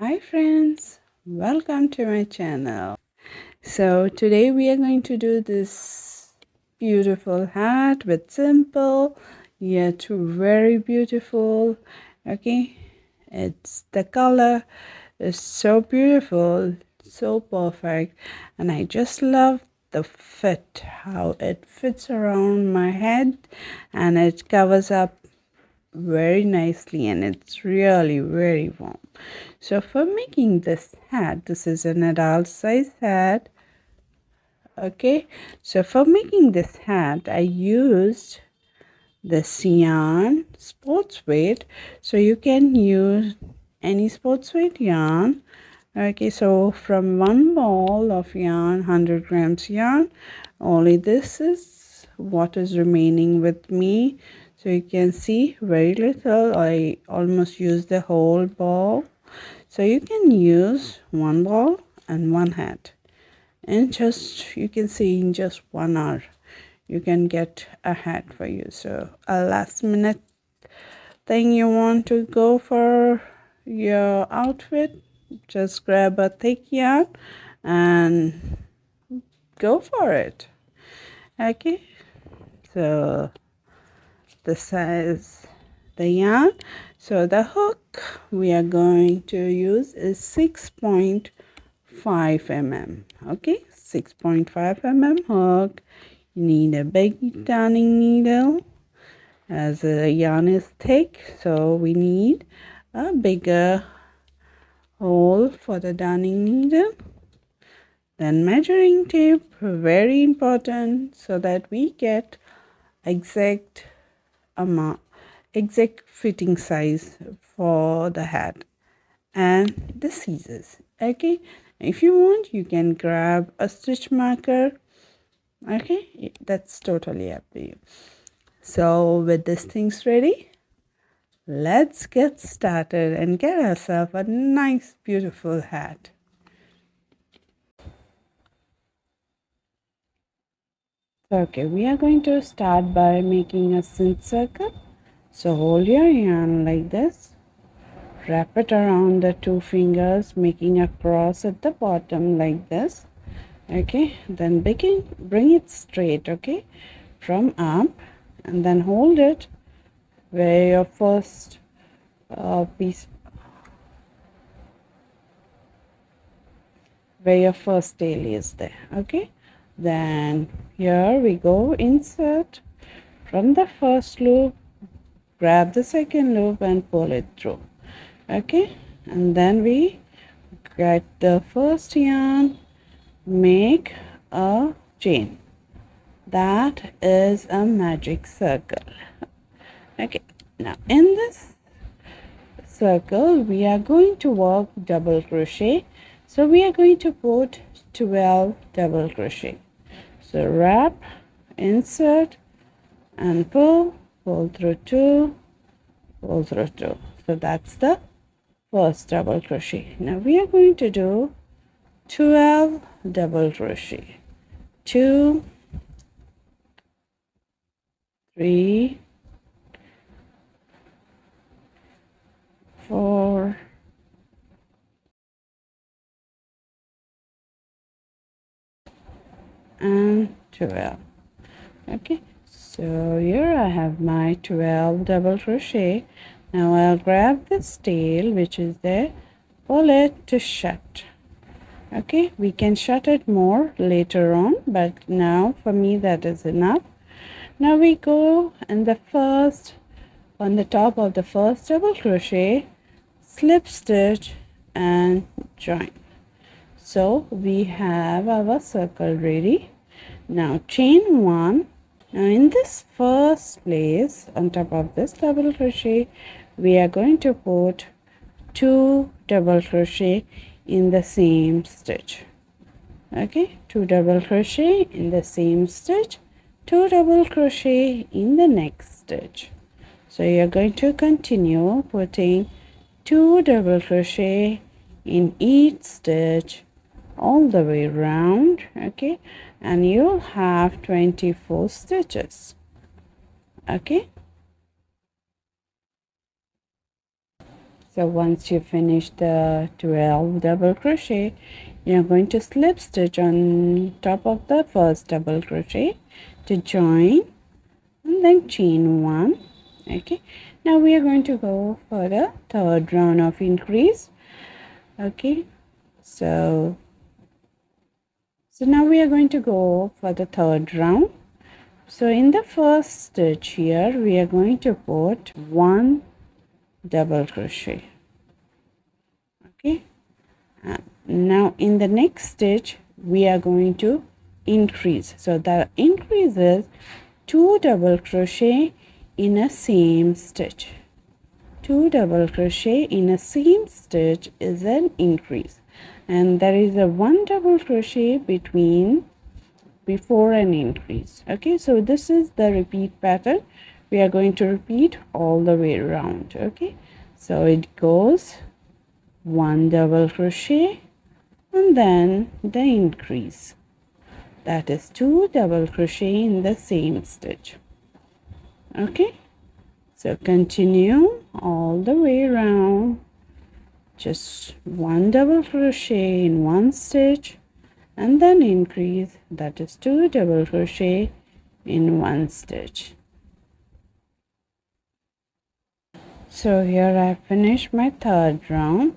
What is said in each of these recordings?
Hi friends, welcome to my channel. So today we are going to do this beautiful hat with simple yet very beautiful. Okay, it's the color is so beautiful, so perfect, and I just love the fit, how it fits around my head and it covers up very nicely, and it's really very warm. So for making this hat, this is an adult size hat. Okay, so for making this hat I used this yarn sports weight, so you can use any sports weight yarn. Okay, so from one ball of yarn, 100 grams yarn, only this is what is remaining with me. So you can see very little, I almost used the whole ball. So you can use one ball and one hat, and just you can see in just 1 hour you can get a hat for you. So a last minute thing you want to go for your outfit, just grab a thick yarn and go for it. Okay, so this is the yarn. So the hook we are going to use is 6.5 mm. Okay, 6.5 mm hook. You need a big darning needle, as the yarn is thick, so we need a bigger hole for the darning needle. Then measuring tape, very important, so that we get exact amount, exact fitting size for the hat. And the scissors. Okay, if you want you can grab a stitch marker. Okay, that's totally up to you. So with these things ready, let's get started and get ourselves a nice beautiful hat. Okay, we are going to start by making a cinch circle. So hold your yarn like this, wrap it around the two fingers, making a cross at the bottom like this. Okay, then bring it straight, okay, from up, and then hold it where your first piece, where your first tail is there. Okay, then here we go, insert from the first loop, grab the second loop and pull it through. Okay, and then we get the first yarn, make a chain. That is a magic circle. Okay, now in this circle we are going to work double crochet. So we are going to put 12 double crochet. So wrap, insert and pull through 2, pull through 2. So that's the first double crochet. Now we are going to do 12 double crochet. 2, 3, 4, and 12. Okay, so here I have my 12 double crochet. Now I'll grab this tail which is there, pull it to shut. Okay, we can shut it more later on, but now for me that is enough. Now we go in the first, on the top of the first double crochet, slip stitch and join. So we have our circle ready. Now chain 1. Now in this first place, on top of this double crochet, we are going to put 2 double crochet in the same stitch. Okay, 2 double crochet in the same stitch, 2 double crochet in the next stitch. So you're going to continue putting 2 double crochet in each stitch all the way around. Okay, and you'll have 24 stitches. Okay, So once you finish the 12 double crochet, you're going to slip stitch on top of the first double crochet to join, and then chain 1. Okay, now we are going to go for the third round of increase. Okay, so now we are going to go for the third round. So in the first stitch here, we are going to put 1 double crochet. Okay, now in the next stitch we are going to increase. So the increase is 2 double crochet in a same stitch. 2 double crochet in a same stitch is an increase, and there is a 1 double crochet before an increase. Okay, so this is the repeat pattern. We are going to repeat all the way around. Okay, so it goes 1 double crochet and then the increase, that is 2 double crochet in the same stitch. Okay, so continue all the way around, just 1 double crochet in one stitch and then increase, that is 2 double crochet in one stitch. So here I finished my third round.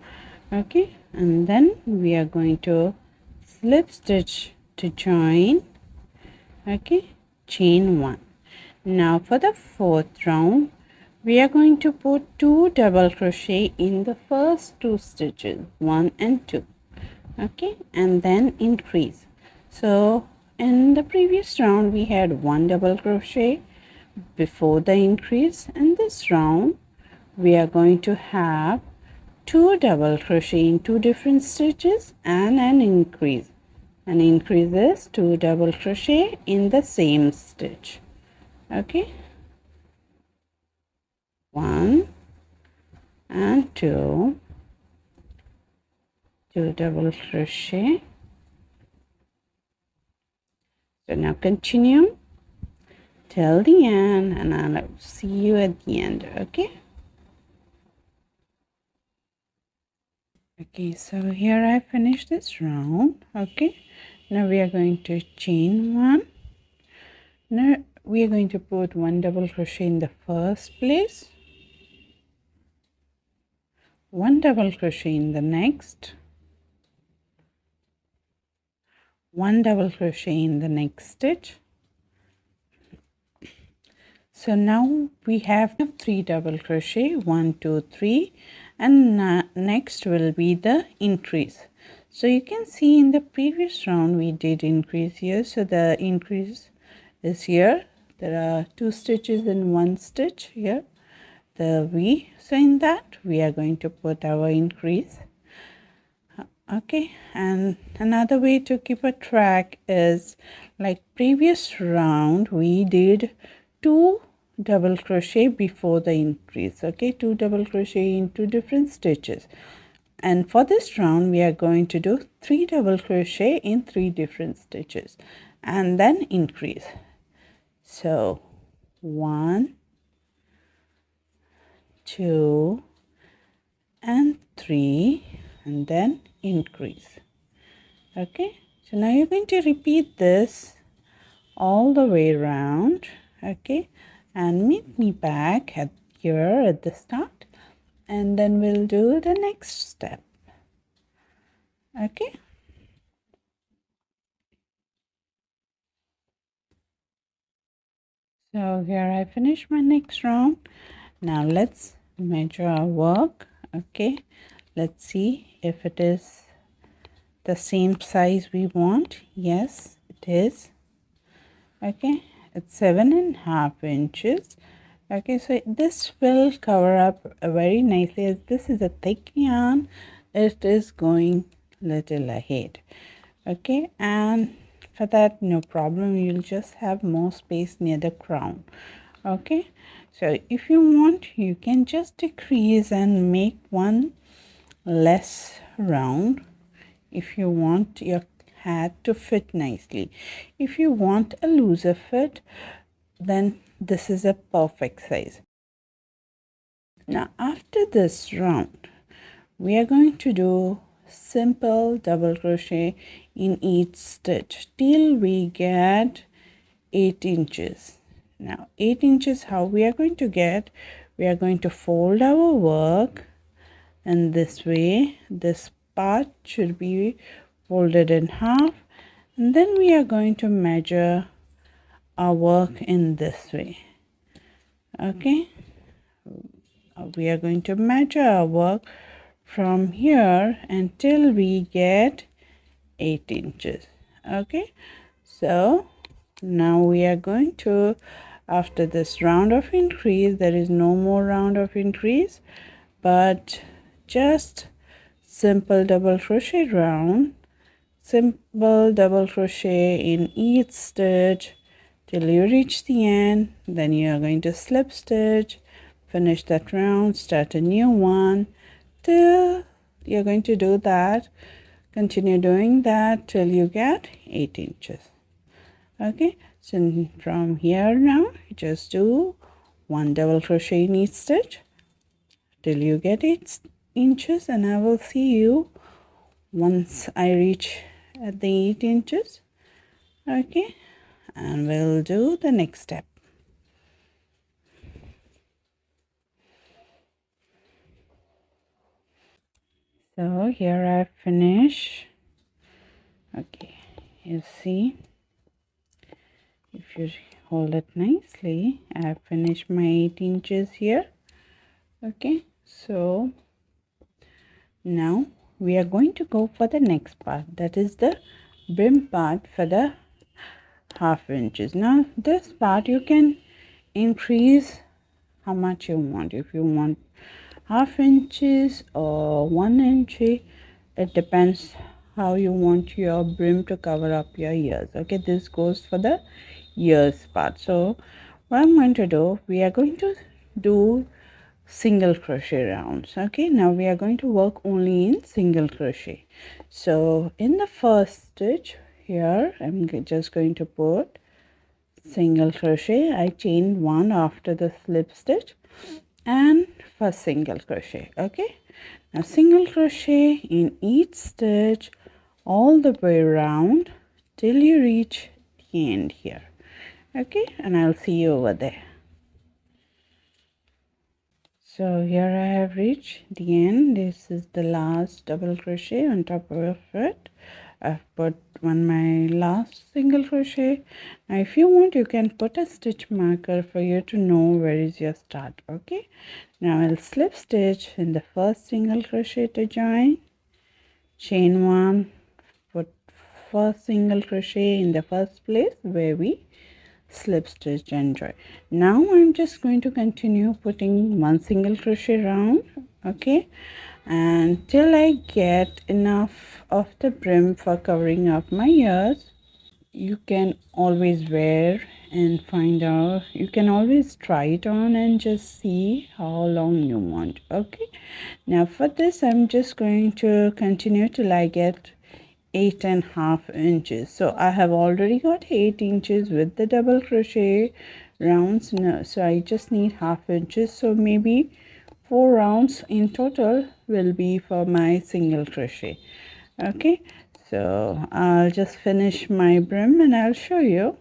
Okay, and then we are going to slip stitch to join. Okay, chain 1. Now for the fourth round, we are going to put 2 double crochet in the first 2 stitches, 1 and 2. Okay, and then increase. So in the previous round we had 1 double crochet before the increase. In this round we are going to have 2 double crochet in 2 different stitches and an increase. An increase is 2 double crochet in the same stitch. Okay, 1 and 2 double crochet. So now continue till the end, and I'll see you at the end. Okay, so here I finished this round. Okay, now we are going to chain 1. Now we are going to put 1 double crochet in the first place, 1 double crochet in the next, 1 double crochet in the next stitch. So now we have 3 double crochet, 1 2 3, and next will be the increase. So you can see in the previous round we did increase here, so the increase is here. There are 2 stitches in 1 stitch here, the V. So in that we are going to put our increase. Okay, and another way to keep a track is, like previous round we did 2 double crochet before the increase. Okay, 2 double crochet in 2 different stitches, and for this round we are going to do 3 double crochet in 3 different stitches and then increase. So 1 2 and 3 and then increase. Okay, so now you're going to repeat this all the way around. Okay, and meet me back at here at the start, and then we'll do the next step. Okay, so here I finished my next round. Now let's measure our work. Okay, let's see if it is the same size we want. Yes, it is. Okay, it's 7.5 inches. Okay, so this will cover up very nicely, as this is a thick yarn. It is going little ahead. Okay, and for that, no problem, you'll just have more space near the crown. Okay, so if you want, you can just decrease and make one less round if you want your hat to fit nicely. If you want a looser fit, then this is a perfect size. Now after this round, we are going to do simple double crochet in each stitch till we get 8 inches. Now 8 inches, how we are going to get? We are going to fold our work, and this way this part should be folded in half, and then we are going to measure our work in this way. Okay, we are going to measure our work from here until we get 8 inches. Okay, so now we are going to, after this round of increase, there is no more round of increase, but just simple double crochet round, simple double crochet in each stitch till you reach the end. Then you are going to slip stitch, finish that round, start a new one till you're going to do that. Continue doing that till you get 8 inches. Okay, so from here now just do one double crochet in each stitch till you get 8 inches, and I will see you once I reach at the 8 inches. Okay, and we'll do the next step. So here I finish. Okay, you see, if you hold it nicely, I have finished my 8 inches here. Okay, so now we are going to go for the next part, that is the brim part for the half inches. Now this part you can increase how much you want. If you want half inches or 1 inch, it depends how you want your brim to cover up your ears. Okay, this goes for the ears part. So what I'm going to do, we are going to do single crochet rounds. Okay, now we are going to work only in single crochet. So in the first stitch here, I'm just going to put single crochet. I chain one after the slip stitch and first single crochet. Okay, now single crochet in each stitch all the way around till you reach the end here. Okay, and I'll see you over there. So here I have reached the end. This is the last double crochet on top of it. I've put my last single crochet. Now if you want, you can put a stitch marker for you to know where is your start. Okay, now I'll slip stitch in the first single crochet to join, chain one, put first single crochet in the first place where we slip stitch and join. Now I'm just going to continue putting one single crochet round. Okay, until I get enough of the brim for covering up my ears. You can always wear and find out, you can always try it on and just see how long you want. Okay, now for this I'm just going to continue till I get 8.5 inches. So I have already got 8 inches with the double crochet rounds now, so I just need half inches, so maybe 4 rounds in total will be for my single crochet. Okay, so I'll just finish my brim and I'll show you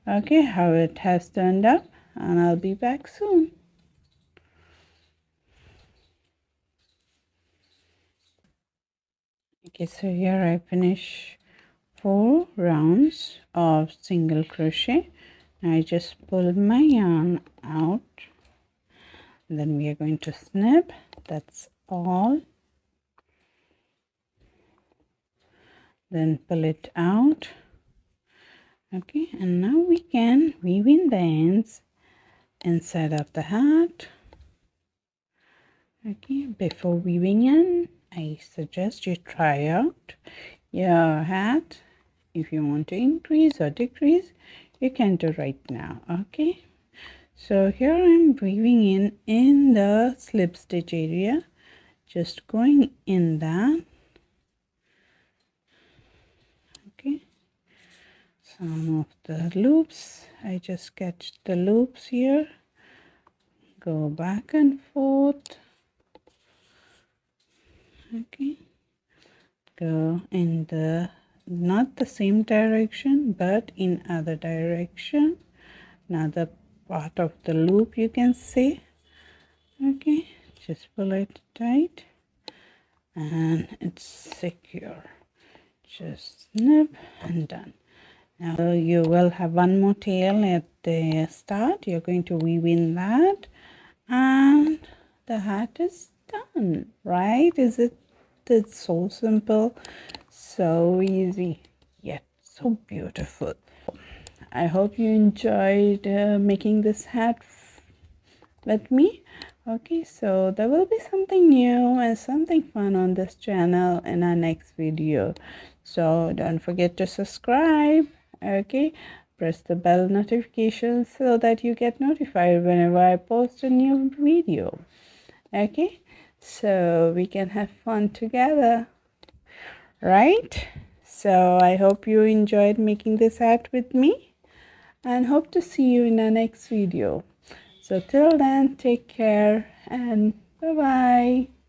okay how it has turned up, and I'll be back soon. Okay, so here I finish 4 rounds of single crochet. I just pull my yarn out, then we are going to snip. That's all. Then pull it out. Okay, and now we can weave in the ends inside of the hat. Okay, before weaving in, I suggest you try out your hat. If you want to increase or decrease, you can do right now. Okay, so here I'm weaving in the slip stitch area, just going in that. Okay, some of the loops, I just catch the loops here, go back and forth. Okay, go in the not the same direction but in other direction, another part of the loop, you can say. Okay, just pull it tight and it's secure. Just snip and done. Now you will have one more tail at the start. You're going to weave in that and the hat is done, right? It's so simple, so easy, yet so beautiful. I hope you enjoyed making this hat with me. Okay, so there will be something new and something fun on this channel in our next video, so don't forget to subscribe. Okay, press the bell notification so that you get notified whenever I post a new video. Okay, so we can have fun together, right? So I hope you enjoyed making this hat with me and hope to see you in our next video. So till then, take care and bye bye.